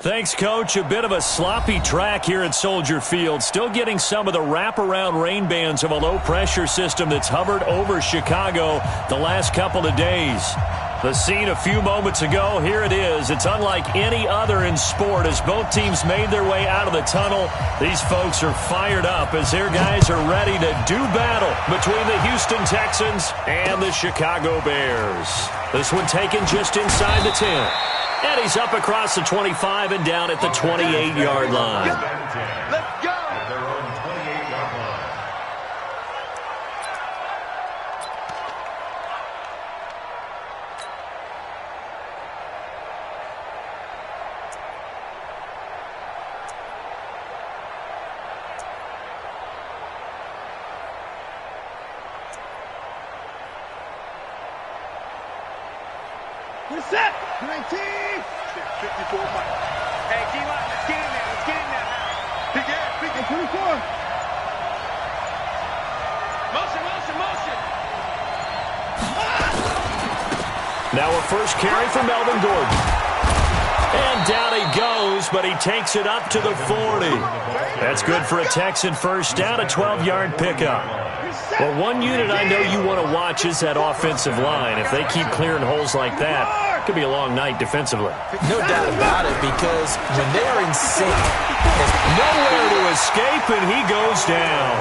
Thanks, Coach. A bit of a sloppy track here at Soldier Field. Still getting some of the wraparound rain bands of a low-pressure system that's hovered over Chicago the last couple of days. The scene a few moments ago, here it is. It's unlike any other in sport as both teams made their way out of the tunnel. These folks are fired up as their guys are ready to do battle between the Houston Texans and the Chicago Bears. This one taken just inside the 10. And he's up across the 25 and down at the 28-yard line. Let's go! Their own 28-yard line. We're set! 19! 54 Mike. Hey, D-line, let's get in there. Let's get in there now. Big air, big air. 24. Motion, motion, motion. Now a first carry for Melvin Gordon. And down he goes, but he takes it up to the 40. That's good for a Texan first down, a 12-yard pickup. Well, one unit I know you want to watch is that offensive line. If they keep clearing holes like that, it could be a long night defensively. No doubt about it, because when they are in sync, there's nowhere to escape, and he goes down.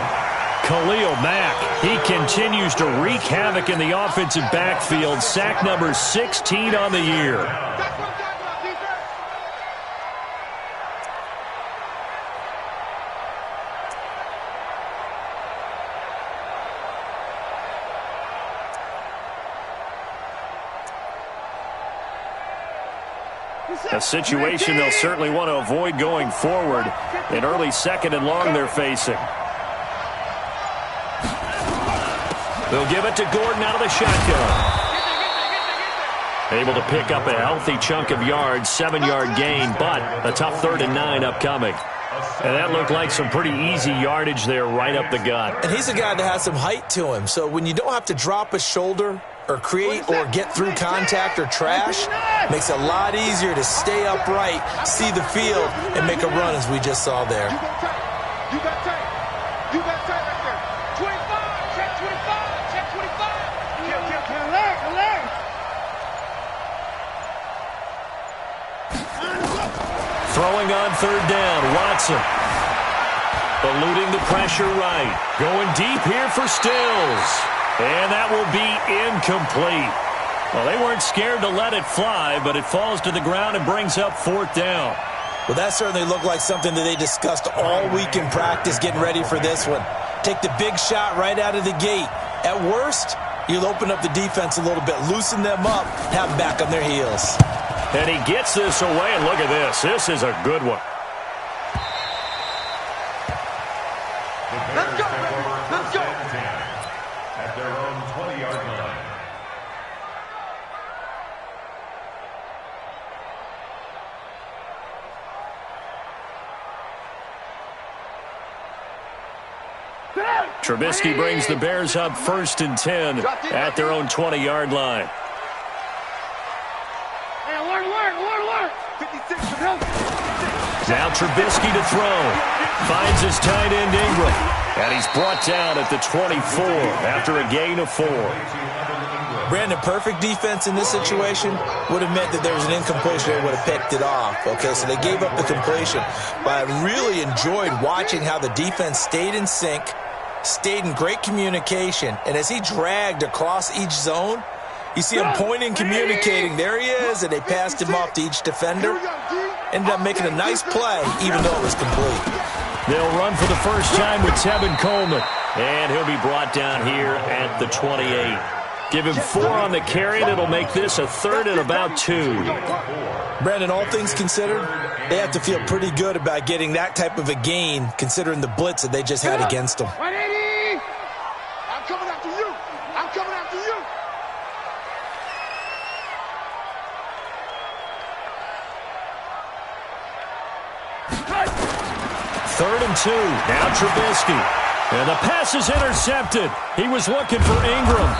Khalil Mack, he continues to wreak havoc in the offensive backfield. Sack number 16 on the year. A situation they'll certainly want to avoid going forward. An early second and long they're facing. They'll give it to Gordon out of the shotgun. Able to pick up a healthy chunk of yards, 7-yard gain, but a tough 3rd and 9 upcoming. And that looked like some pretty easy yardage there right up the gut. And he's a guy that has some height to him, so when you don't have to drop a shoulder or create or get through contact or trash, makes it a lot easier to stay upright, see the field, and make a run as we just saw there. You got tight. You got tight right there. 25. Check 25. Check 25. Alert! Throwing on 3rd down, Watson. Eluding the pressure right. Going deep here for Stills. And that will be incomplete. Well, they weren't scared to let it fly, but it falls to the ground and brings up 4th down. Well, that certainly looked like something that they discussed all week in practice getting ready for this one. Take the big shot right out of the gate. At worst, you'll open up the defense a little bit, loosen them up, have them back on their heels. And he gets this away, and look at this. This is a good one. Let's go, baby. Let's go. At their own 20-yard line. Trubisky brings the Bears up 1st and 10 at their own 20-yard line. Hey, alert! 56. Now Trubisky to throw. Finds his tight end Ingram. And he's brought down at the 24 after a gain of 4. Brandon, perfect defense in this situation would have meant that there was an incompletion. They would have picked it off. Okay, so they gave up the completion. But I really enjoyed watching how the defense stayed in sync, stayed in great communication, and as he dragged across each zone, you see him pointing, communicating. There he is, and they passed him off to each defender. Ended up making a nice play, even though it was complete. They'll run for the first time with Tevin Coleman, and he'll be brought down here at the 28. Give him 4 on the carry, and it'll make this a 3rd and about 2. Brandon, all things considered, they have to feel pretty good about getting that type of a gain, considering the blitz that they just had against them. 180! I'm coming after you! I'm coming after you! Third and 2. Now Trubisky. And the pass is intercepted. He was looking for Ingram.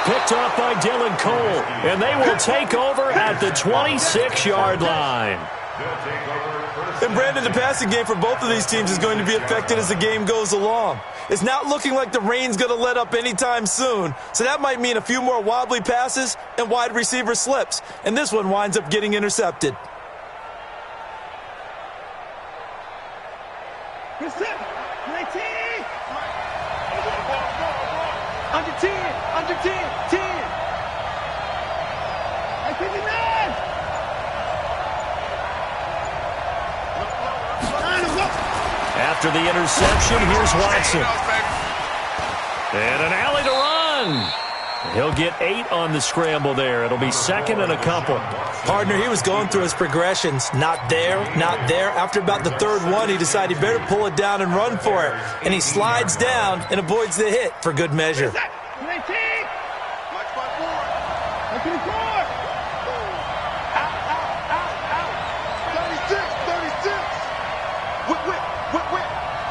Picked off by Dylan Cole. And they will take over at the 26-yard line. And Brandon, the passing game for both of these teams is going to be affected as the game goes along. It's not looking like the rain's going to let up anytime soon, so that might mean a few more wobbly passes and wide receiver slips, and this one winds up getting intercepted. Under 10, under 10, 10. After the interception, here's Watson. And an alley to run. He'll get 8 on the scramble there. It'll be second and a couple. Partner, he was going through his progressions. Not there, not there. After about the third one, he decided he better pull it down and run for it. And he slides down and avoids the hit for good measure.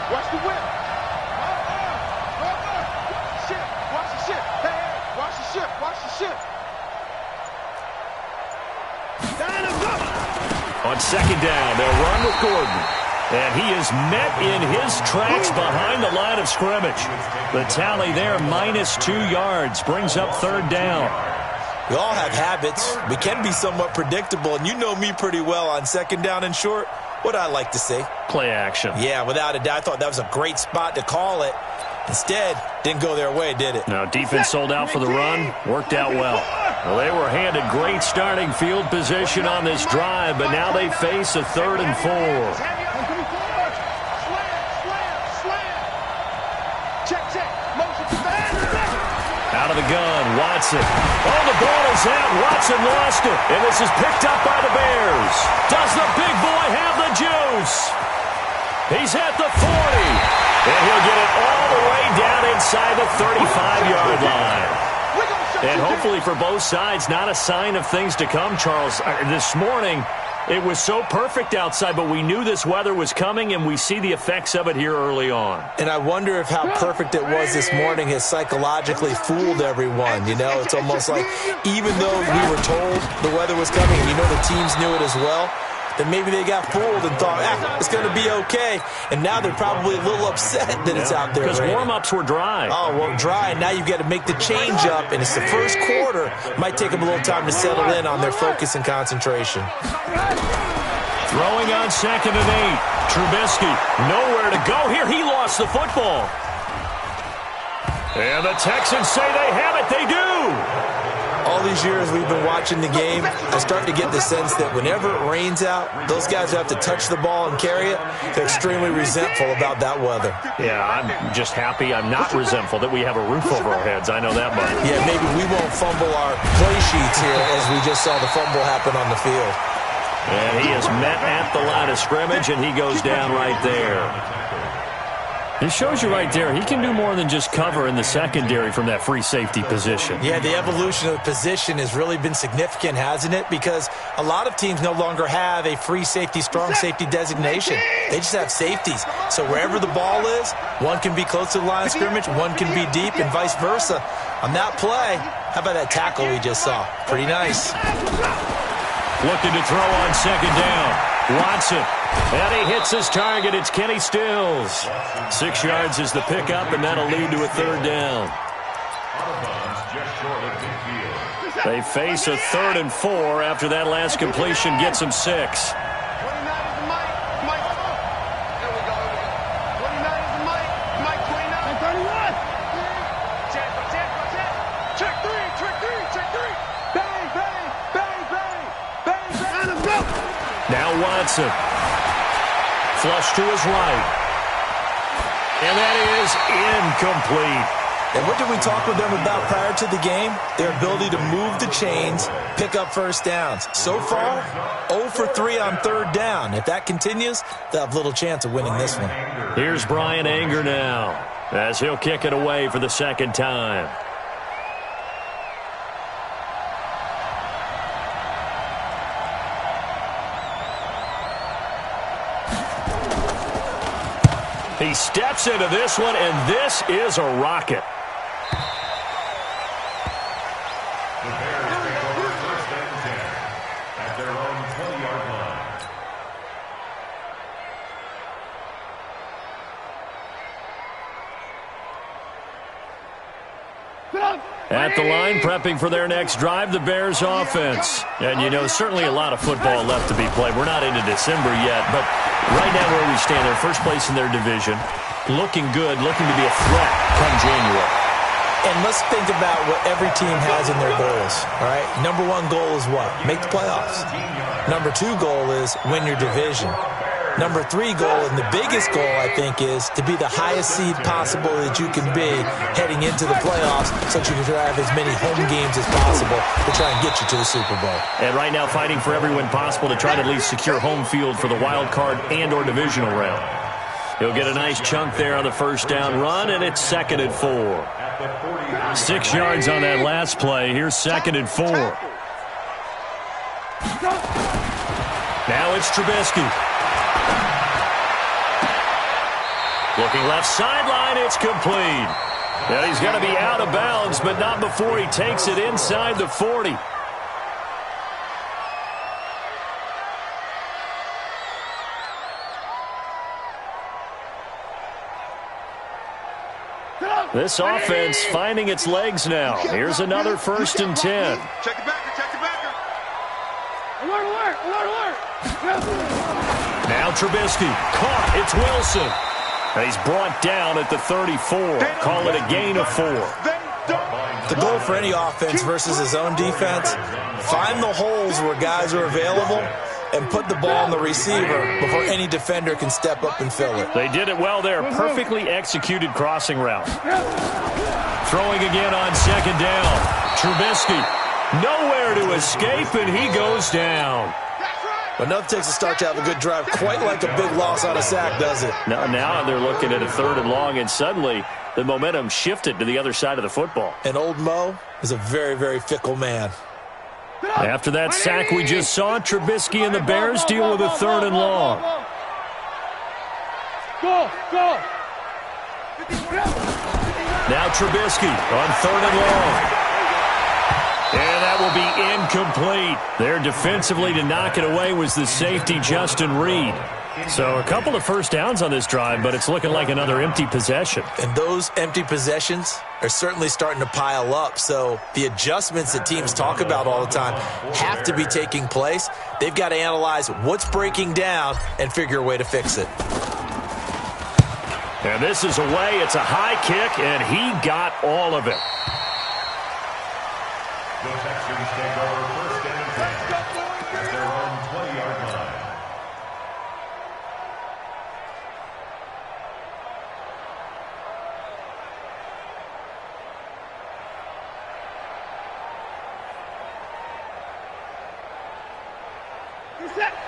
Watch the whip. Shit. Watch the shit. Hey, watch the shit. Watch the shit. On second down, they'll run with Gordon. And he is met in his tracks behind the line of scrimmage. The tally there, -2 yards, brings up third down. We all have habits. We can be somewhat predictable, and you know me pretty well on second down and short. What I like to say? Play action. Yeah, without a doubt. I thought that was a great spot to call it. Instead, didn't go their way, did it? Now, defense sold out for the run. Worked out well. Well, they were handed great starting field position on this drive, but now they face a 3rd and 4. Out of the gun, Watson. Oh, the ball is out. Watson lost it. And this is picked up by the Bears. Does the big boy have the juice? He's at the 40. And he'll get it all the way down inside the 35-yard line. And hopefully for both sides, not a sign of things to come, Charles. This morning, it was so perfect outside, but we knew this weather was coming, and we see the effects of it here early on. And I wonder if how perfect it was this morning has psychologically fooled everyone. You know, it's almost like even though we were told the weather was coming, and you know the teams knew it as well, then maybe they got fooled and thought, it's going to be okay. And now they're probably a little upset that it's out there. Because warm-ups were dry. Oh, well, dry. Now you've got to make the change up, and it's the first quarter. Might take them a little time to settle in on their focus and concentration. Throwing on 2nd and 8. Trubisky, nowhere to go here. He lost the football. And the Texans say they have it. They do. All these years we've been watching the game, I start to get the sense that whenever it rains out, those guys who have to touch the ball and carry it, they're extremely resentful about that weather. Yeah, I'm just happy I'm not resentful that we have a roof over our heads. I know that much. Yeah, maybe we won't fumble our play sheets here as we just saw the fumble happen on the field. And he is met at the line of scrimmage, and he goes down right there. It shows you right there, he can do more than just cover in the secondary from that free safety position. Yeah, the evolution of the position has really been significant, hasn't it? Because a lot of teams no longer have a free safety, strong safety designation. They just have safeties. So wherever the ball is, one can be close to the line of scrimmage, one can be deep, and vice versa. On that play, how about that tackle we just saw? Pretty nice. Looking to throw on 2nd down. Watson. And he hits his target. It's Kenny Stills. 6 yards is the pickup, and that'll lead to a 3rd down. They face a 3rd and 4 after that last completion gets them 6. Now Watson. Flush to his right. And that is incomplete. And what did we talk with them about prior to the game? Their ability to move the chains, pick up first downs. So far, 0 for 3 on 3rd down. If that continues, they'll have little chance of winning this one. Here's Brian Anger now, as he'll kick it away for the 2nd time. He steps into this one, and this is a rocket. At the line, prepping for their next drive, the Bears offense. And, you know, certainly a lot of football left to be played. We're not into December yet, but right now where we stand, they're first place in their division. Looking good, looking to be a threat come January. And let's think about what every team has in their goals, all right? Number one goal is what? Make the playoffs. Number two goal is win your division. Number three goal, and the biggest goal, I think, is to be the highest seed possible that you can be heading into the playoffs so that you can have as many home games as possible to try and get you to the Super Bowl. And right now fighting for every win possible to try to at least secure home field for the wild card and or divisional round. He'll get a nice chunk there on the first down run, and it's 2nd and 4. 6 yards on that last play. Here's 2nd and 4. Now it's Trubisky. Looking left sideline, it's complete. Now he's going to be out of bounds, but not before he takes it inside the 40. This offense finding its legs now. Here's another 1st and 10. Check the backer, check the backer. Alert, alert, alert. Now Trubisky. Caught. It's Wilson. And he's brought down at the 34. Call it a gain of 4. The goal for any offense versus his own defense, find the holes where guys are available and put the ball on the receiver before any defender can step up and fill it. They did it well there. Perfectly executed crossing route. Throwing again on 2nd down. Trubisky nowhere to escape, and he goes down. But nothing takes a start to have a good drive quite like a big loss on a sack, does it? Now they're looking at a 3rd and long, and suddenly the momentum shifted to the other side of the football. And old Mo is a very, very fickle man. After that sack we just saw, Trubisky and the Bears deal with a 3rd and long. Go, go. Now Trubisky on 3rd and long. And that will be incomplete. There defensively to knock it away was the safety, Justin Reed. So a couple of first downs on this drive, but it's looking like another empty possession. And those empty possessions are certainly starting to pile up. So the adjustments that teams talk about all the time have to be taking place. They've got to analyze what's breaking down and figure a way to fix it. And this is away. It's a high kick, and he got all of it. The Texans take over 1st and 10 at their own 20-yard line.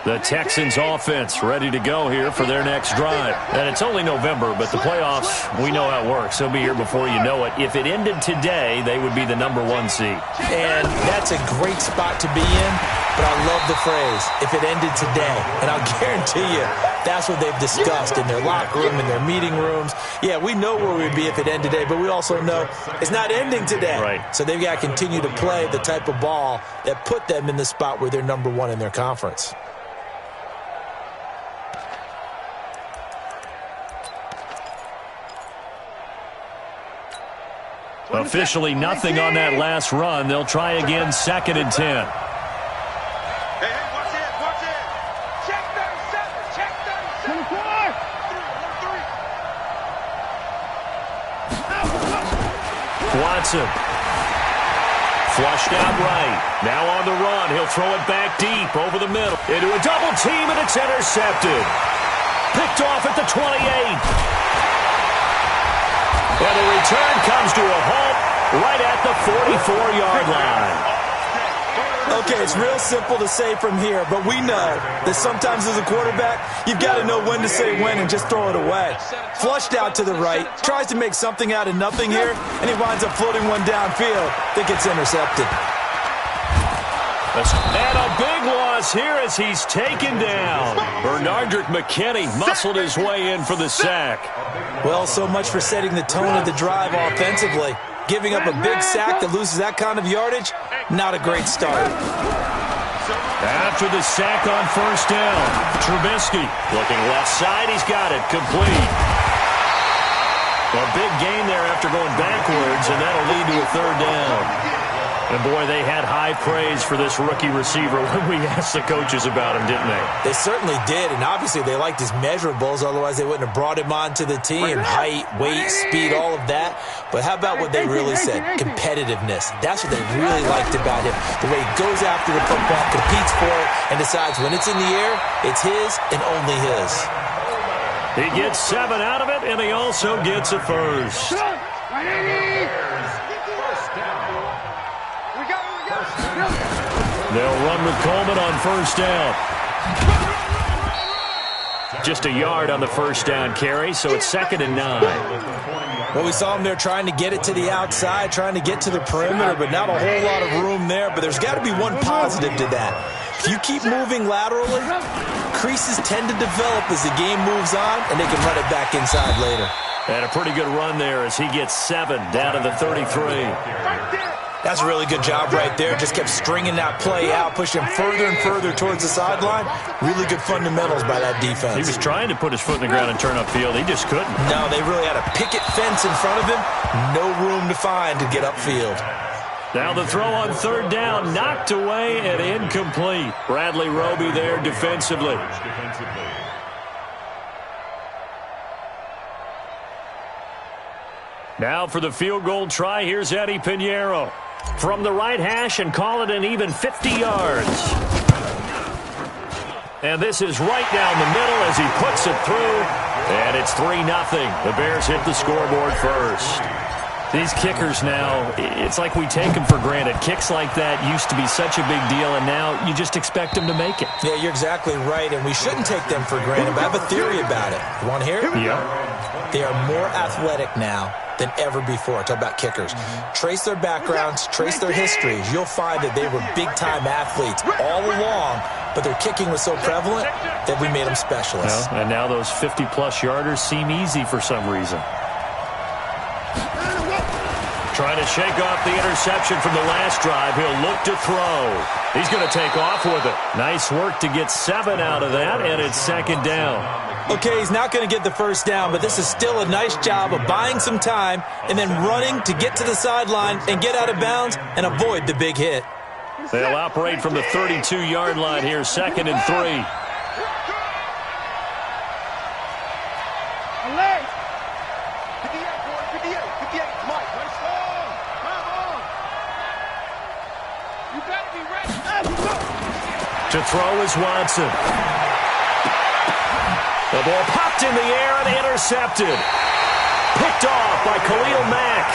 The Texans offense ready to go here for their next drive. And it's only November, but the playoffs, we know how it works. They'll be here before you know it. If it ended today, they would be the number 1 seed. And that's a great spot to be in, but I love the phrase, if it ended today. And I'll guarantee you, that's what they've discussed in their locker room, in their meeting rooms. Yeah, we know where we'd be if it ended today, but we also know it's not ending today. Right. So they've got to continue to play the type of ball that put them in the spot where they're number 1 in their conference. Officially nothing on that last run. They'll try again, 2nd and 10. Hey, watch it, watch it. Check 37, check 37. Watson. Flushed out right. Now on the run. He'll throw it back deep over the middle. Into a double team, and it's intercepted. Picked off at the 28. And the return comes to a halt right at the 44-yard line. Okay, it's real simple to say from here, but we know that sometimes as a quarterback, you've got to know when to say when and just throw it away. Flushed out to the right, tries to make something out of nothing here, and he winds up floating one downfield. Think it's intercepted. And a big loss here as he's taken down. Bernardrick McKinney muscled his way in for the sack. Well, so much for setting the tone of the drive offensively. Giving up a big sack that loses that kind of yardage, not a great start. After the sack on 1st down, Trubisky looking left side. He's got it complete. A big gain there after going backwards, and that'll lead to a third down. And, boy, they had high praise for this rookie receiver when we asked the coaches about him, didn't they? They certainly did, and obviously they liked his measurables. Otherwise, they wouldn't have brought him onto the team. Height, weight, speed, all of that. But how about what they really said? Competitiveness. That's what they really liked about him. The way he goes after the football, competes for it, and decides when it's in the air, it's his and only his. He gets 7 out of it, and he also gets a first. They'll run with Coleman on first down. Just a yard on the first down carry, so it's 2nd and 9. Well, we saw him there trying to get it to the outside, trying to get to the perimeter, but not a whole lot of room there. But there's got to be one positive to that. If you keep moving laterally, creases tend to develop as the game moves on, and they can run it back inside later. And a pretty good run there as he gets 7 down to the 33. That's a really good job right there. Just kept stringing that play out, pushing him further and further towards the sideline. Really good fundamentals by that defense. He was trying to put his foot in the ground and turn upfield. He just couldn't. No, they really had a picket fence in front of him. No room to find to get upfield. Now the throw on third down, knocked away and incomplete. Bradley Roby there defensively. Now for the field goal try, here's Eddie Pinheiro. From the right hash and call it an even 50 yards. And this is right down the middle as he puts it through. And it's 3-0. The Bears hit the scoreboard first. These kickers now, it's like we take them for granted. Kicks like that used to be such a big deal, and now you just expect them to make it. Yeah, you're exactly right, and we shouldn't take them for granted, but I have a theory about it. You want to hear it? Yeah. They are more athletic now than ever before. Talk about kickers. Trace their backgrounds, trace their histories. You'll find that they were big-time athletes all along, but their kicking was so prevalent that we made them specialists. Well, and now those 50-plus yarders seem easy for some reason. Trying to shake off the interception from the last drive. He'll look to throw. He's going to take off with it. Nice work to get 7 out of that, and it's 2nd down. Okay, he's not going to get the first down, but this is still a nice job of buying some time and then running to get to the sideline and get out of bounds and avoid the big hit. They'll operate from the 32-yard line here, 2nd and 3. To throw is Watson. The ball popped in the air and intercepted. Picked off by Khalil Mack.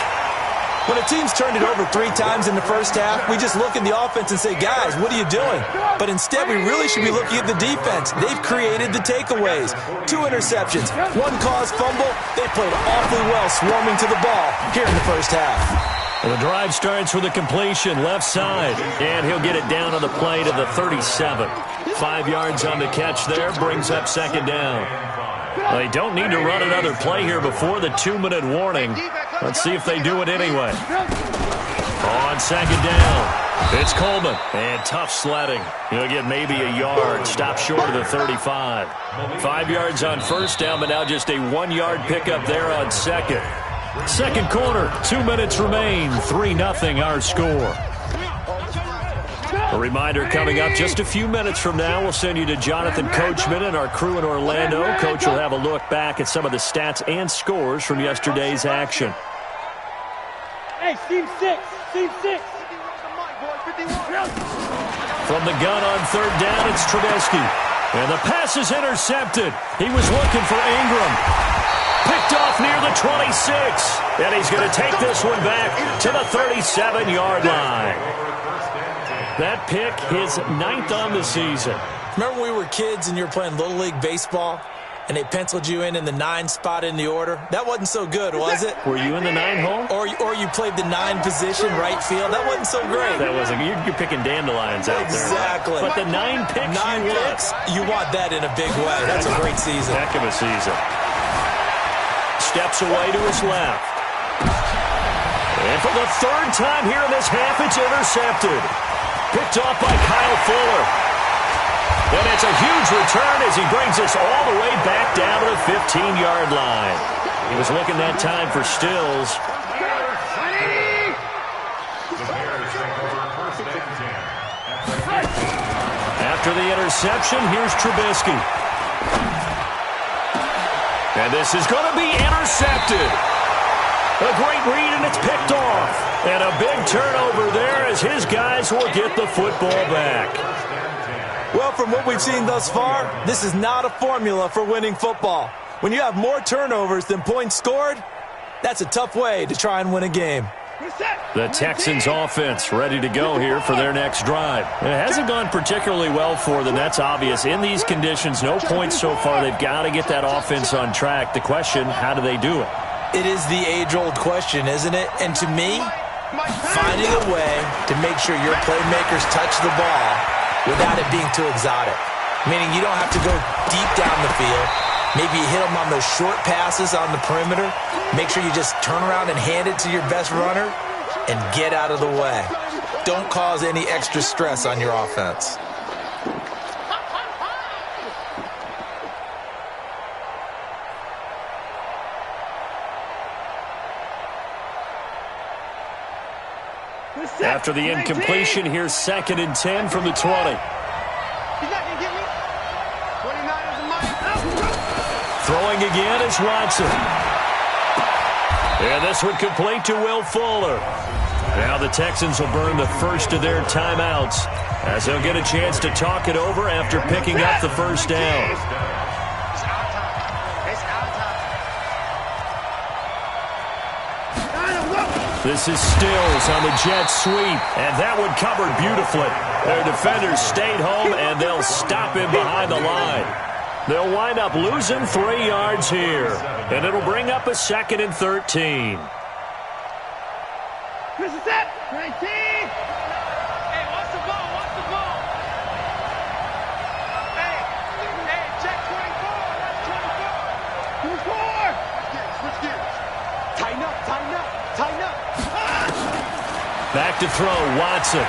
When a team's turned it over 3 times in the first half, we just look at the offense and say, guys, what are you doing? But instead, we really should be looking at the defense. They've created the takeaways. 2 interceptions, 1 caused fumble. They played awfully well swarming to the ball here in the first half. The drive starts with a completion left side, and he'll get it down on the play to the 37. 5 yards on the catch there, brings up 2nd down. They don't need to run another play here before the 2-minute warning. Let's see if they do it anyway. On 2nd down, it's Coleman, and tough sledding. He'll get maybe a yard, stop short of the 35. 5 yards on first down, but now just a 1-yard pickup there on 2nd. Second quarter, 2 minutes remain, 3-0 our score. A reminder coming up just a few minutes from now, we'll send you to Jonathan Coachman and our crew in Orlando. Coach will have a look back at some of the stats and scores from yesterday's action. Hey, Team 6, Team 6. From the gun on third down, it's Trubisky. And the pass is intercepted. He was looking for Ingram. Picked off near the 26. And he's going to take this one back to the 37-yard line. That pick, his 9th on the season. Remember when we were kids and you were playing Little League Baseball and they penciled you in the 9 spot in the order? That wasn't so good, was it? Were you in the 9 hole? Or you played the 9 position, right field. That wasn't so great. That wasn't. You're picking dandelions out there. Exactly. But the 9 picks 9 picks, you want that in a big way. That's a great season. Heck of a season. Steps away to his left. And for the 3rd time here in this half, it's intercepted. Picked off by Kyle Fuller. And it's a huge return as he brings us all the way back down to the 15-yard line. He was looking that time for Stills. After the interception, here's Trubisky. And this is going to be intercepted. A great read, and it's picked off. And a big turnover there as his guys will get the football back. Well, from what we've seen thus far, this is not a formula for winning football. When you have more turnovers than points scored, that's a tough way to try and win a game. The Texans offense ready to go here for their next drive. It hasn't gone particularly well for them. That's obvious. In these conditions, no points so far. They've got to get that offense on track. The question, how do they do it? It is the age-old question, isn't it? And to me, finding a way to make sure your playmakers touch the ball without it being too exotic. Meaning you don't have to go deep down the field. Maybe you hit them on those short passes on the perimeter. Make sure you just turn around and hand it to your best runner and get out of the way. Don't cause any extra stress on your offense. After the incompletion, here's 2nd and 10 from the 20. He's not going to get me. 29 is a mine. Throwing again is Watson. And this one complete to Will Fuller. Now the Texans will burn the first of their timeouts as they'll get a chance to talk it over after picking up the first down. This is Stills on the jet sweep, and that one covered beautifully. Their defenders stayed home, and they'll stop him behind the line. They'll wind up losing 3 yards here, and it'll bring up a 2nd and 13. This is it. 19. Hey, watch the ball. Watch the ball. Hey, check 24. That's 24. 24. Switch gears. Tighten up, tighten up, tighten up. Back to throw, Watson.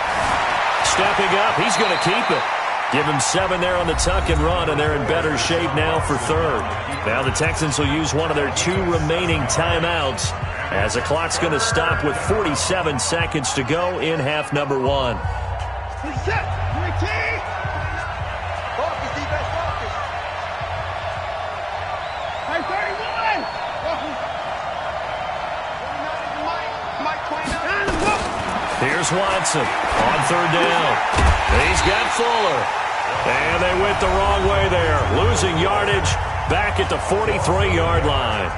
Stepping up, he's going to keep it. Give him 7 there on the tuck and run, and they're in better shape now for 3rd. Now the Texans will use one of their 2 remaining timeouts as the clock's going to stop with 47 seconds to go in half number 1. Set. 19. Focus, defense, focus. Hey, 31. Focus. 29 is Mike 29. Here's Watson on 3rd down. He's got Fuller. And they went the wrong way there. Losing yardage back at the 43-yard line.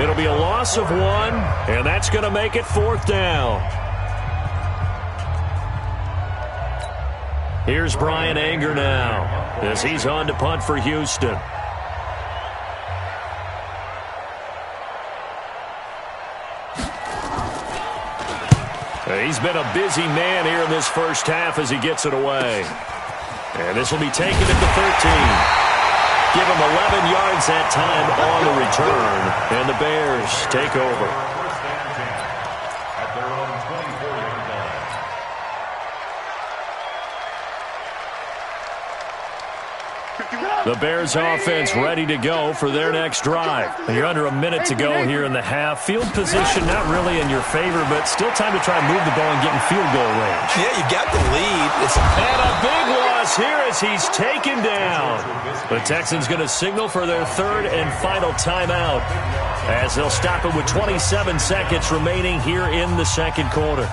It'll be a loss of 1, and that's going to make it 4th down. Here's Brian Anger now as he's on to punt for Houston. He's been a busy man here in this first half as he gets it away. And this will be taken at the 13. Give him 11 yards that time on the return. And the Bears take over. First and 10 at their own 24-yard line. The Bears offense ready to go for their next drive. And you're under a minute to go here in the half. Field position not really in your favor, but still time to try and move the ball and get in field goal range. Yeah, you got the lead. And a big loss here as he's taken down. The Texans going to signal for their 3rd and final timeout as they'll stop it with 27 seconds remaining here in the 2nd quarter.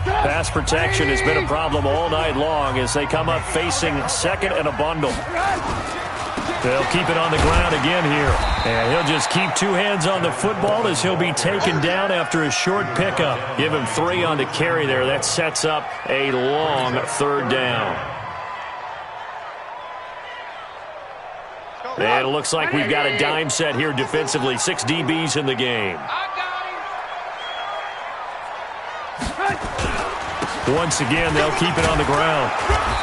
Pass protection has been a problem all night long as they come up facing 2nd and a bundle. They'll keep it on the ground again here. And he'll just keep 2 hands on the football as he'll be taken down after a short pickup. Give him 3 on the carry there. That sets up a long 3rd down. And it looks like we've got a dime set here defensively. 6 DBs in the game. Once again, they'll keep it on the ground.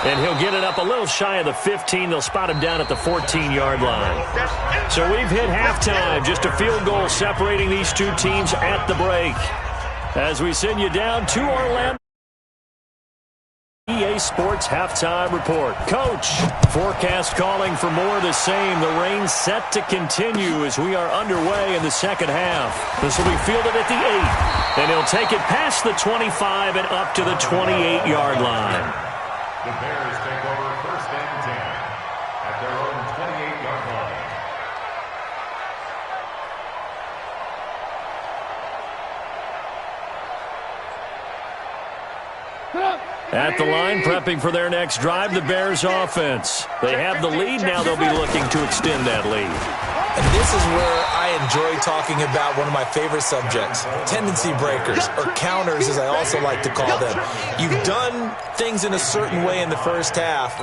And he'll get it up a little shy of the 15. They'll spot him down at the 14-yard line. So we've hit halftime. Just a field goal separating these 2 teams at the break. As we send you down to Orlando. EA Sports halftime report. Coach, forecast calling for more of the same. The rain set to continue as we are underway in the second half. This will be fielded at the 8, and he'll take it past the 25 and up to the 28-yard line. The Bears take over first and 10 at their own 28-yard line. At the line, prepping for their next drive, the Bears offense. They have the lead. Now they'll be looking to extend that lead. And this is where I enjoy talking about one of my favorite subjects, tendency breakers, or counters as I also like to call them. You've done things in a certain way in the first half,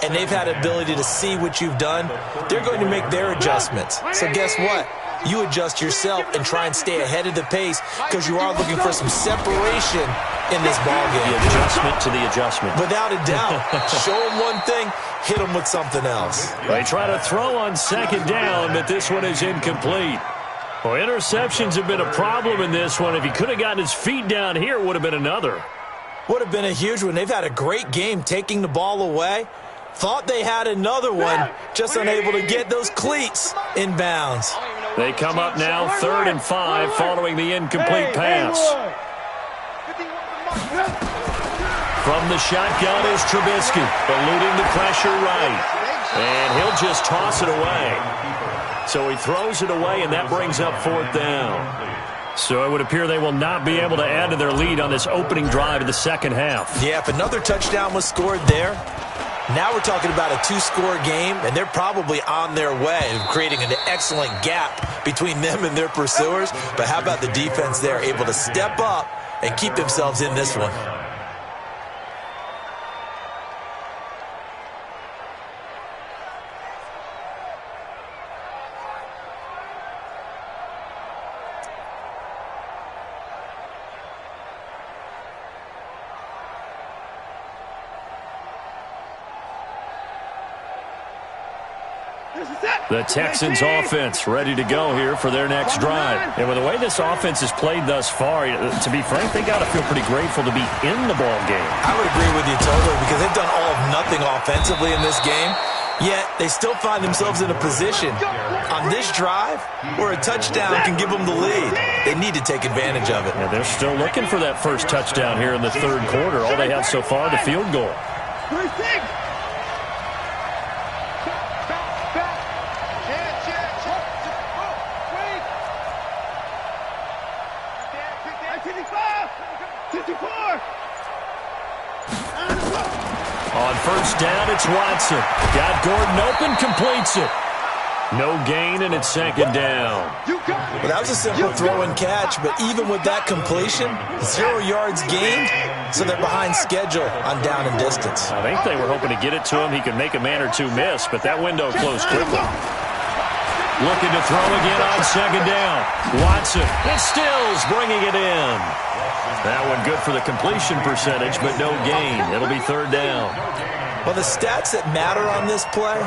and they've had ability to see what you've done. They're going to make their adjustments. So guess what? You adjust yourself and try and stay ahead of the pace because you are looking for some separation in this ballgame. The adjustment to the adjustment. Without a doubt. Show them one thing, hit them with something else. They try to throw on second down, but this one is incomplete. Well, interceptions have been a problem in this one. If he could have gotten his feet down here, it would have been another. Would have been a huge one. They've had a great game taking the ball away. Thought they had another one, just unable to get those cleats in bounds. They come up now 3rd and 5 following the incomplete pass. From the shotgun is Trubisky, eluding the pressure right. And he'll just toss it away. So he throws it away, and that brings up 4th down. So it would appear they will not be able to add to their lead on this opening drive of the second half. Yeah, if another touchdown was scored there, now we're talking about a 2-score game, and they're probably on their way of creating an excellent gap between them and their pursuers. But how about the defense there, able to step up and keep themselves in this one? The Texans offense ready to go here for their next drive. And with the way this offense has played thus far, to be frank, they got to feel pretty grateful to be in the ball game. I would agree with you totally because they've done all of nothing offensively in this game, yet they still find themselves in a position on this drive where a touchdown can give them the lead. They need to take advantage of it. And they're still looking for that first touchdown here in the 3rd quarter. All they have so far, the field goal. On first down, it's Watson. Got Gordon open, completes it. No gain, and it's 2nd down. Well, that was a simple throw and catch, but even with that completion, 0 yards gained, so they're behind schedule on down and distance. I think they were hoping to get it to him. He could make a man or two miss, but that window closed quickly. Looking to throw again on 2nd down. Watson, and Stills bringing it in. That one good for the completion percentage, but no gain. It'll be 3rd down. Well, the stats that matter on this play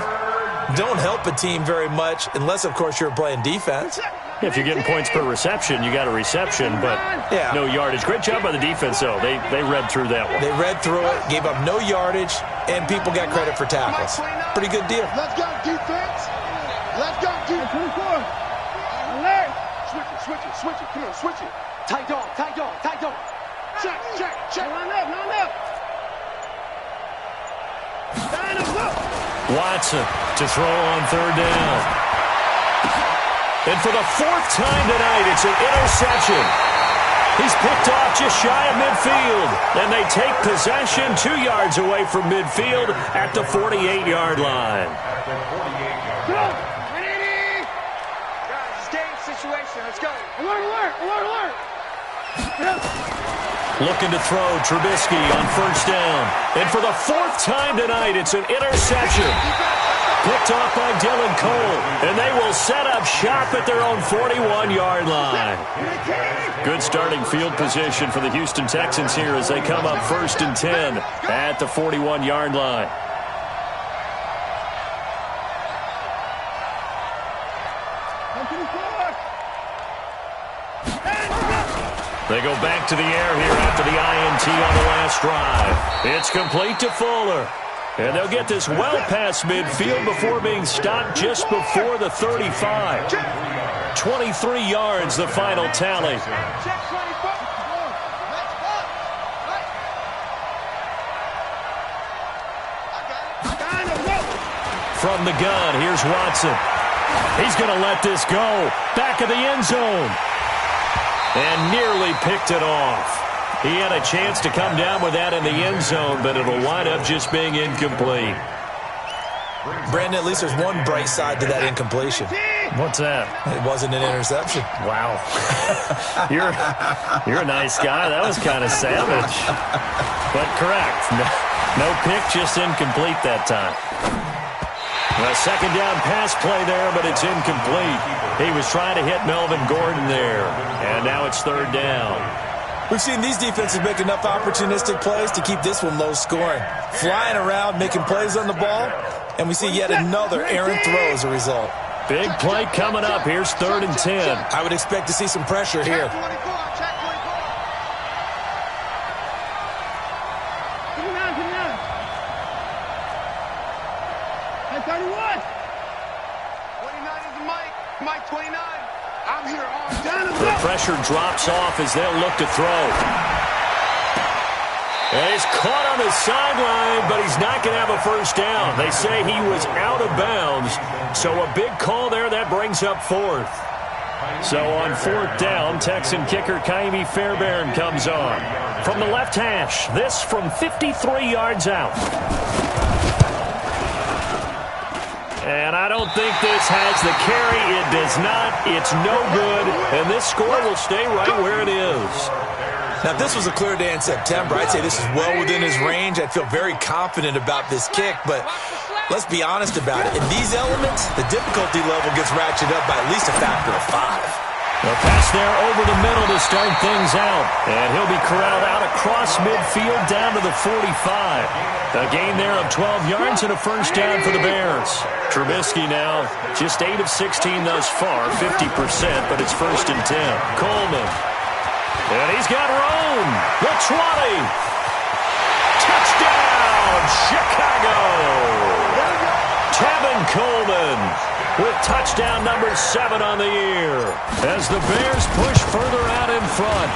don't help a team very much unless, of course, you're playing defense. If you're getting points per reception, you got a reception, but no yardage. Great job by the defense, though. They read through that one. They read through it, gave up no yardage, and people got credit for tackles. Pretty good deal. Let's go, defense. Let's go, defense. 24. Alert. Switch it. Come on, switch it. Tight dog. Check. Line up. Watson to throw on 3rd down. And for the 4th time tonight, it's an interception. He's picked off just shy of midfield. And they take possession 2 yards away from midfield at the 48-yard line. Guys, game situation. Let's go. Alert. Looking to throw Trubisky on first down. And for the 4th time tonight, it's an interception. Picked off by Dylan Cole. And they will set up shop at their own 41-yard line. Good starting field position for the Houston Texans here as they come up 1st and 10 at the 41-yard line. They go back to the air here after the INT on the last drive. It's complete to Fuller. And they'll get this well past midfield before being stopped just before the 35. 23 yards, the final tally. From the gun, here's Watson. He's going to let this go. Back of the end zone. And nearly picked it off. He had a chance to come down with that in the end zone, but it'll wind up just being incomplete. Brandon, at least there's one bright side to that incompletion. What's that? It wasn't an interception. Wow. You're a nice guy. That was kind of savage. But correct. No pick, just incomplete that time. A second down pass play there, but it's incomplete. He was trying to hit Melvin Gordon there. And now it's third down. We've seen these defenses make enough opportunistic plays to keep this one low scoring. Flying around, making plays on the ball, and we see yet another errant throw as a result. Big play coming up. Here's 3rd and 10. I would expect to see some pressure here. The pressure drops off as they'll look to throw. And he's caught on the sideline, but he's not going to have a first down. They say he was out of bounds, so a big call there. That brings up 4th. So on 4th down, Texan kicker Kaimi Fairbairn comes on. From the left hash, this from 53 yards out. And I don't think this has the carry. It does not. It's no good. And this score will stay right where it is. Now, if this was a clear day in September, I'd say this is well within his range. I'd feel very confident about this kick. But let's be honest about it. In these elements, the difficulty level gets ratcheted up by at least a factor of 5. A pass there over the middle to start things out. And he'll be corralled out across midfield down to the 45. A gain there of 12 yards and a first down for the Bears. Trubisky now just 8 of 16 thus far, 50%, but it's 1st and 10. Coleman. And he's got Rome. The 20. Touchdown, Chicago. Tevin Coleman with touchdown number 7 on the year as the Bears push further out in front.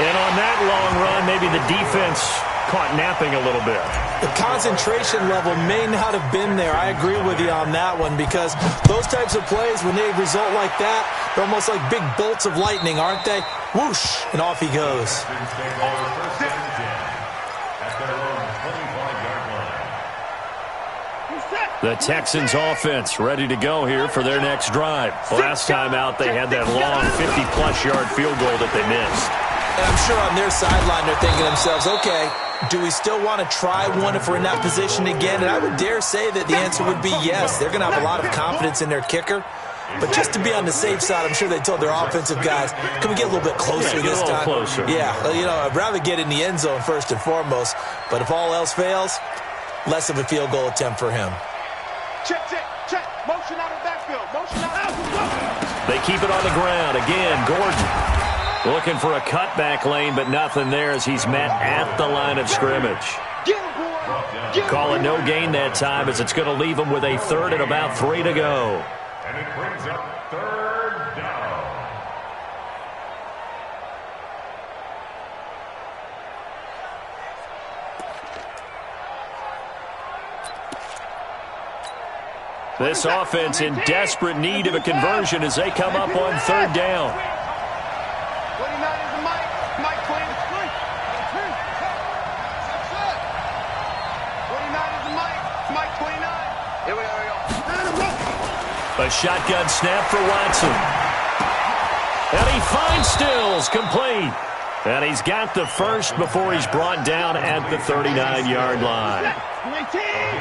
And on that long run, maybe the defense caught napping a little bit. The concentration level may not have been there. I agree with you on that one because those types of plays, when they result like that, they're almost like big bolts of lightning, aren't they? Whoosh, and off he goes. The Texans offense ready to go here for their next drive. Last time out, they had that long 50-plus yard field goal that they missed. And I'm sure on their sideline they're thinking to themselves, okay, do we still want to try one if we're in that position again? And I would dare say that the answer would be yes. They're going to have a lot of confidence in their kicker. But just to be on the safe side, I'm sure they told their offensive guys, can we get a little bit closer this time? Closer. Yeah, you know, I'd rather get in the end zone first and foremost. But if all else fails, less of a field goal attempt for him. Check, check, check. Motion out of backfield. Motion out. They keep it on the ground. Again, Gordon looking for a cutback lane, but nothing there as he's met at the line of scrimmage. Get him, boy. Call it no gain that time as it's going to leave him with a 3rd and about 3 to go. And it brings up 3rd down. This offense in desperate need of a conversion as they come up on 3rd down. 29 is the Mike. Mike 20. 29 is the Mike. Mike 29. Here we go. A shotgun snap for Watson. And he finds Stills, complete. And he's got the first before he's brought down at the 39-yard line.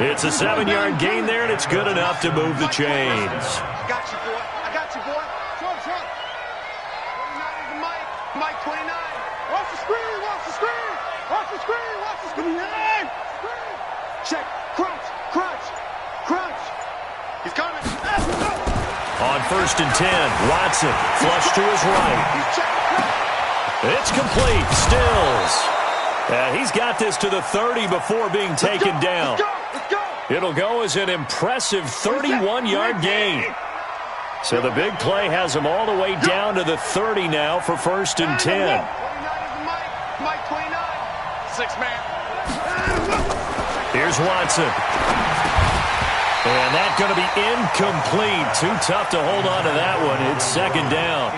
It's a 7-yard gain there, and it's good enough to move the chains. I got you, boy. I got you, boy. Short. 29 is the Mike. Mike 29. Watch the screen. Watch the screen. Watch the screen. Watch the screen. Check. Crunch. Crunch. Crunch. He's coming. On 1st and 10, Watson flush to his right. He's checking. It's complete. Stills. He's got this to the 30 before being taken down. Let's go. It'll go as an impressive 31-yard gain. So the big play has him all the way down to the 30 now for 1st and 10. 29 is the Mike 29. 6-man. Here's Watson. And that's going to be incomplete. Too tough to hold on to that one. It's 2nd down.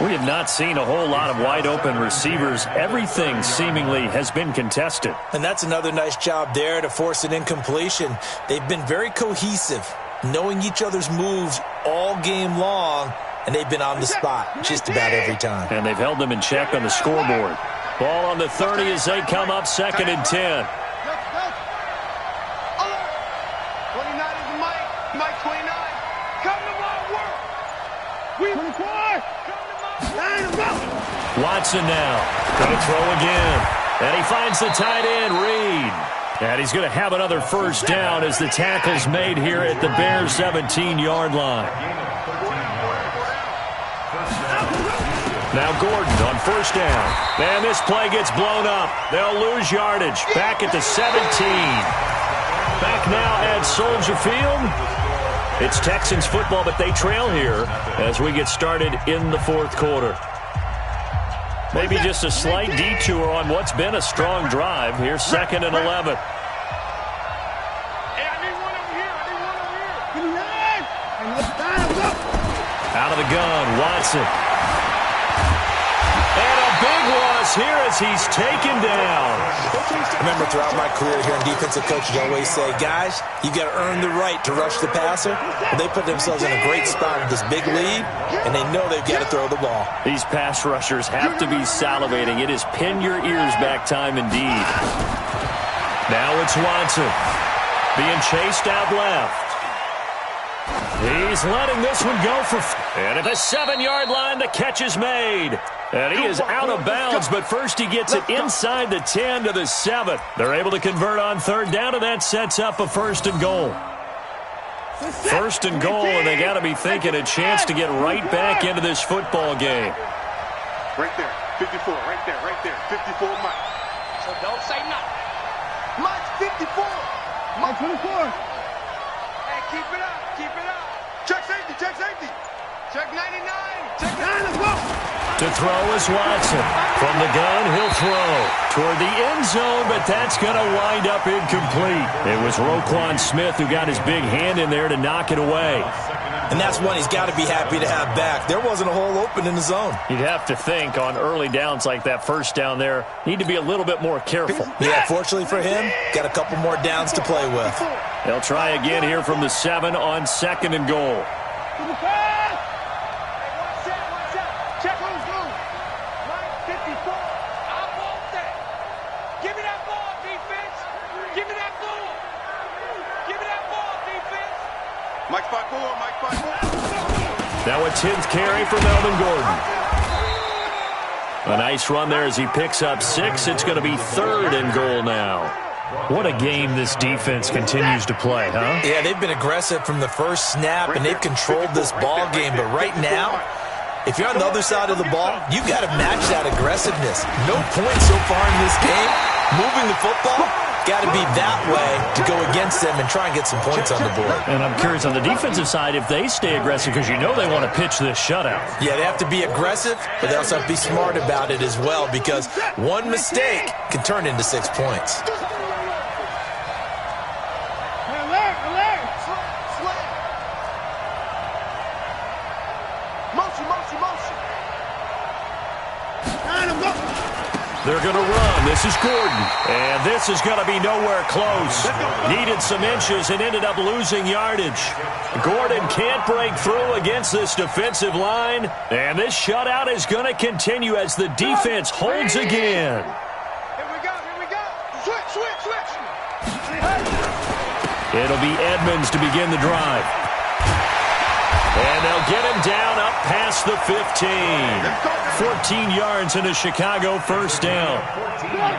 We have not seen a whole lot of wide-open receivers. Everything seemingly has been contested. And that's another nice job there to force an incompletion. They've been very cohesive, knowing each other's moves all game long, and they've been on the spot just about every time. And they've held them in check on the scoreboard. Ball on the 30 as they come up 2nd and 10. 29 is the Mike 29. Come to my work. We 24. Watson now. Going to throw again. And he finds the tight end, Reed. And he's going to have another 1st down as the tackle's made here at the Bears' 17-yard line. Now Gordon on 1st down. And this play gets blown up. They'll lose yardage. Back at the 17. Back now at Soldier Field. It's Texans football, but they trail here as we get started in the 4th quarter. Maybe just a slight detour on what's been a strong drive. Here's 2nd and 11. Hey, I need one over here. Out of the gun, Watson. And a big loss here as he's taken down. Remember, throughout my career here in defensive coaches, I always say, guys, you got to earn the right to rush the passer. Well, they put themselves in a great spot with this big lead, and they know they've got to throw the ball. These pass rushers have to be salivating. It is pin your ears back time indeed. Now it's Watson being chased out left. He's letting this one go for... And at the 7-yard line, the catch is made. And he is out of bounds, but first he gets it inside the 10 to the 7. They're able to convert on 3rd down, and that sets up a 1st and goal. 1st and goal, and they got to be thinking a chance to get right back into this football game. Right there. 54. Right there. 54 Mike. So don't say nothing. Mike's 54. Mike 24. Hey, keep it up. Check safety. Check 99. Check 9. Let's go. To throw is Watson. From the gun, he'll throw toward the end zone, but that's going to wind up incomplete. It was Roquan Smith who got his big hand in there to knock it away. And that's one he's got to be happy to have back. There wasn't a hole open in the zone. You'd have to think on early downs like that 1st down there, need to be a little bit more careful. Yeah, fortunately for him, got a couple more downs to play with. They'll try again here from the 7 on 2nd and goal. Check who's who. Mike 54. I want that. Give me that ball, defense. Give me that ball. Give me that ball, defense. Mike 5-4. Now a 10th carry for Melvin Gordon. A nice run there as he picks up 6. It's going to be 3rd and goal now. What a game this defense continues to play, huh? Yeah, they've been aggressive from the first snap, and they've controlled this ball game. But right now, if you're on the other side of the ball, you've got to match that aggressiveness. No points so far in this game. Moving the football, got to be that way to go against them and try and get some points on the board. And I'm curious on the defensive side if they stay aggressive, because you know they want to pitch this shutout. Yeah, they have to be aggressive, but they also have to be smart about it as well, because one mistake can turn into 6 points. They're going to run. This is Gordon. And this is going to be nowhere close. Needed some inches and ended up losing yardage. Gordon can't break through against this defensive line. And this shutout is going to continue as the defense holds again. Here we go. Switch. It'll be Edmonds to begin the drive. And they'll get him down up past the 15. 14 yards in a Chicago first down.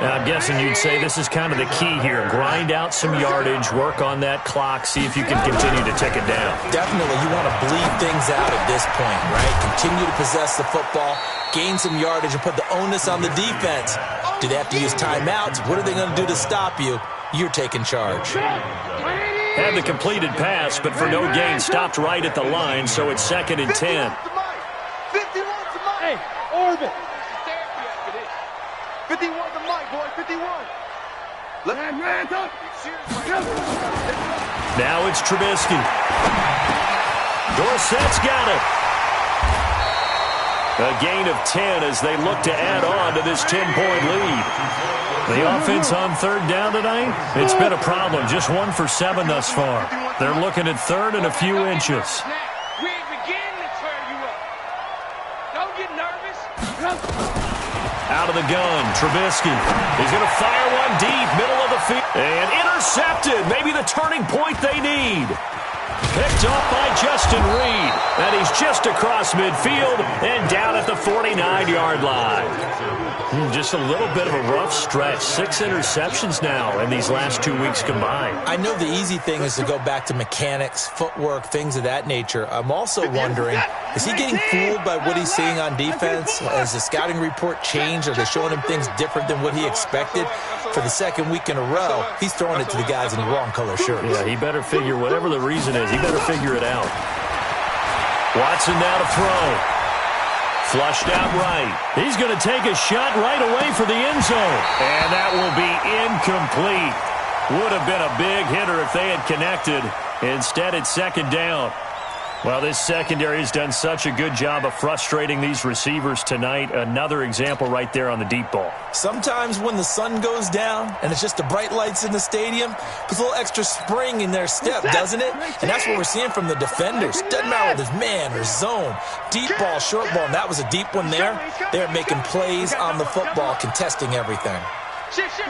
Now, I'm guessing you'd say this is kind of the key here. Grind out some yardage, work on that clock, see if you can continue to tick it down. Definitely, you want to bleed things out at this point, right? Continue to possess the football, gain some yardage, and put the onus on the defense. Do they have to use timeouts? What are they going to do to stop you? You're taking charge. Had the completed pass, but for no gain, stopped right at the line, so it's 2nd and 10. 51 to Mike. Hey, Orville. 51 to Mike, boy. 51. Now it's Trubisky. Dorsett's got it. A gain of 10 as they look to add on to this 10-point lead. The offense on 3rd down tonight, it's been a problem. Just 1 for 7 thus far. They're looking at 3rd and a few inches. We ain't beginning to turn you up. Don't get nervous. Out of the gun, Trubisky. He's going to fire one deep, middle of the field. And intercepted. Maybe the turning point they need. Picked off by Justin Reed. And he's just across midfield and down at the 49-yard line. Just a little bit of a rough stretch. 6 interceptions now in these last 2 weeks combined. I know the easy thing is to go back to mechanics, footwork, things of that nature. I'm also wondering, is he getting fooled by what he's seeing on defense? Has the scouting report changed? Are they showing him things different than what he expected? For the 2nd week in a row, he's throwing it to the guys in the wrong color shirts. Yeah, he better figure, whatever the reason is, he better figure it out. Watson now to throw. Flushed out right. He's going to take a shot right away for the end zone. And that will be incomplete. Would have been a big hitter if they had connected. Instead, it's 2nd down. Well, this secondary has done such a good job of frustrating these receivers tonight. Another example right there on the deep ball. Sometimes when the sun goes down and it's just the bright lights in the stadium, there's a little extra spring in their step, doesn't it? And that's what we're seeing from the defenders. Doesn't matter whether it's man or zone. Deep ball, short ball, and that was a deep one there. They're making plays on the football, contesting everything. 26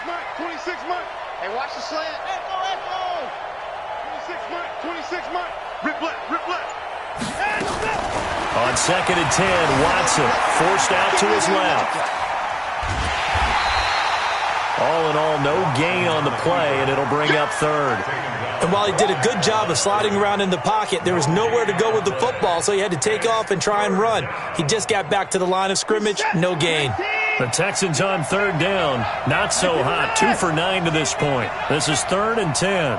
Mike. 26 Mike. Hey, watch the slant. 26 Mike. Rip left. On 2nd and 10, Watson forced out to his left. All in all, no gain on the play, and it'll bring up 3rd. And while he did a good job of sliding around in the pocket, there was nowhere to go with the football, so he had to take off and try and run. He just got back to the line of scrimmage, no gain. The Texans on 3rd down, not so hot, 2 for 9 to this point. This is 3rd and 10.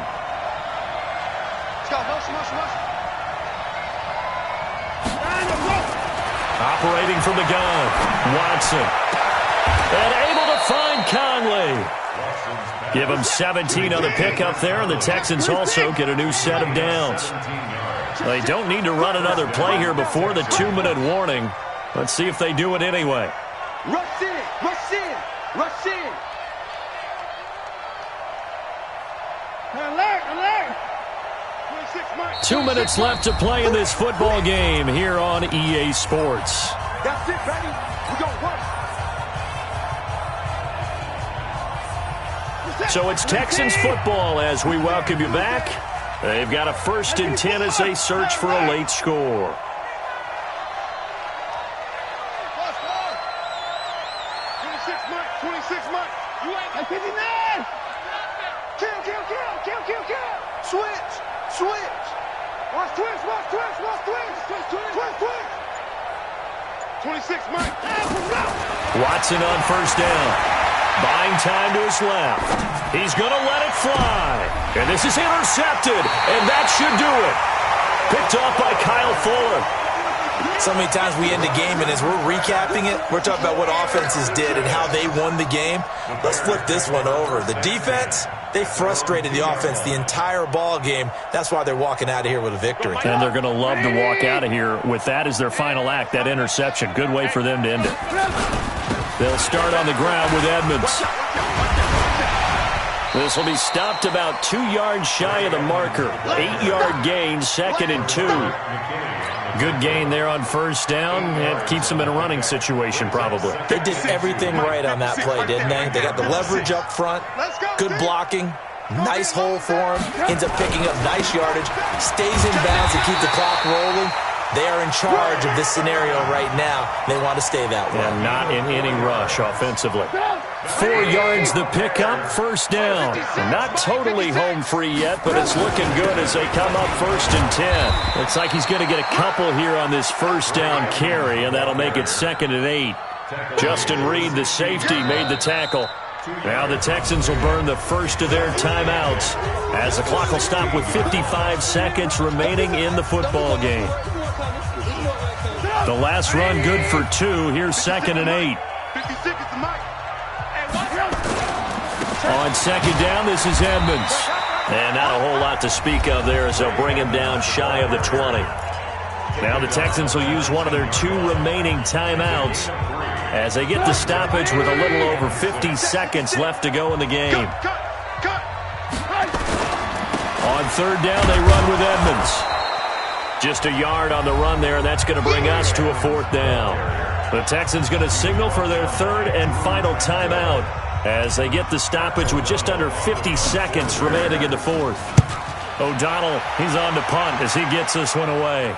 Operating from the gun, Watson. And able to find Conley. Give him 17 on the pickup there, and the Texans also get a new set of downs. They don't need to run another play here before the 2-minute warning. Let's see if they do it anyway. Rush in. 2 minutes left to play in this football game here on EA Sports. That's it, baby. We're going to work. So it's Texans football as we welcome you back. They've got a 1st and 10 as they search for a late score. Switch. Watch twist. 26 Mike. Watson on 1st down. Buying time to his left. He's going to let it fly. And this is intercepted. And that should do it. Picked off by Kyle Fuller. So many times we end a game, and as we're recapping it, we're talking about what offenses did and how they won the game. Let's flip this one over. The defense, they frustrated the offense the entire ball game. That's why they're walking out of here with a victory. And they're going to love to walk out of here with that as their final act, that interception. Good way for them to end it. They'll start on the ground with Edmonds. This will be stopped about 2 yards shy of the marker. 8-yard gain, 2nd and 2. Good gain there on 1st down. It keeps them in a running situation, probably. They did everything right on that play, didn't they? They got the leverage up front, good blocking, Nice hole for him. Ends up picking up nice yardage. Stays in bounds to keep the clock rolling. They are in charge of this scenario right now. They want to stay that way. And not in any rush offensively. 4 yards the pickup, first down. Not totally home free yet, but it's looking good as they come up 1st and 10. Looks like he's going to get a couple here on this first down carry, and that'll make it 2nd and 8. Justin Reed, the safety, made the tackle. Now the Texans will burn the first of their timeouts as the clock will stop with 55 seconds remaining in the football game. The last run good for 2. Here's 2nd and 8. On 2nd down, this is Edmonds. And not a whole lot to speak of there as they'll bring him down shy of the 20. Now the Texans will use one of their 2 remaining timeouts as they get the stoppage with a little over 50 seconds left to go in the game. On 3rd down, they run with Edmonds. Just a yard on the run there, and that's going to bring us to a 4th down. The Texans going to signal for their 3rd and final timeout as they get the stoppage with just under 50 seconds remaining in the 4th. O'Donnell, he's on to punt as he gets this one away.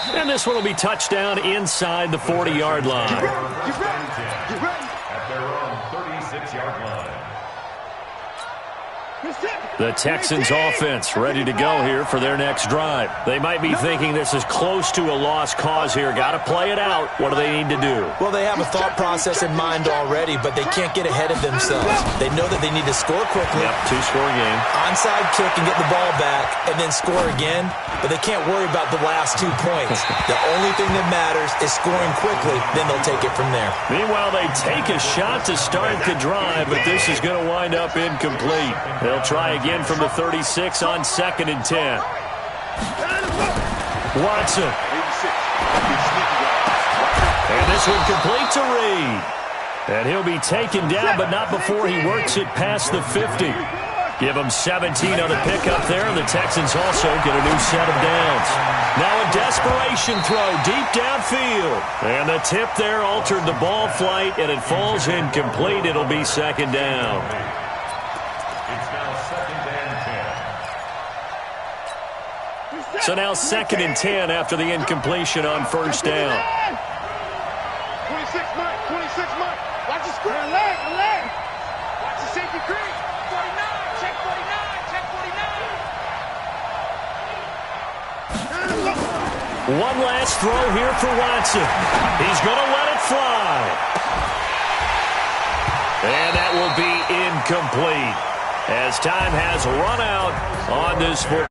And this one will be touchdown inside the 40-yard line. At their own 36-yard line. The Texans offense ready to go here for their next drive. They might be thinking this is close to a lost cause here. Got to play it out. What do they need to do? Well, they have a thought process in mind already, but they can't get ahead of themselves. They know that they need to score quickly. Yep, 2-score game. Onside kick and get the ball back and then score again, but they can't worry about the last 2 points. The only thing that matters is scoring quickly, then they'll take it from there. Meanwhile, they take a shot to start the drive, but this is going to wind up incomplete. They'll try again from the 36 on 2nd and 10. Watson. And this one complete to Reed. And he'll be taken down, but not before he works it past the 50. Give him 17 on the pickup there. The Texans also get a new set of downs. Now a desperation throw deep downfield. And the tip there altered the ball flight, and it falls incomplete. It'll be 2nd down. It's now 2nd and 10. So now 2nd and 10 after the incompletion on 1st down. 26 Mike, 26 Mike. Watch the screen. Leg. Watch the safety creep. 49, check 49, check 49. One last throw here for Watson. He's going to let it fly. And that will be incomplete as time has run out on this football.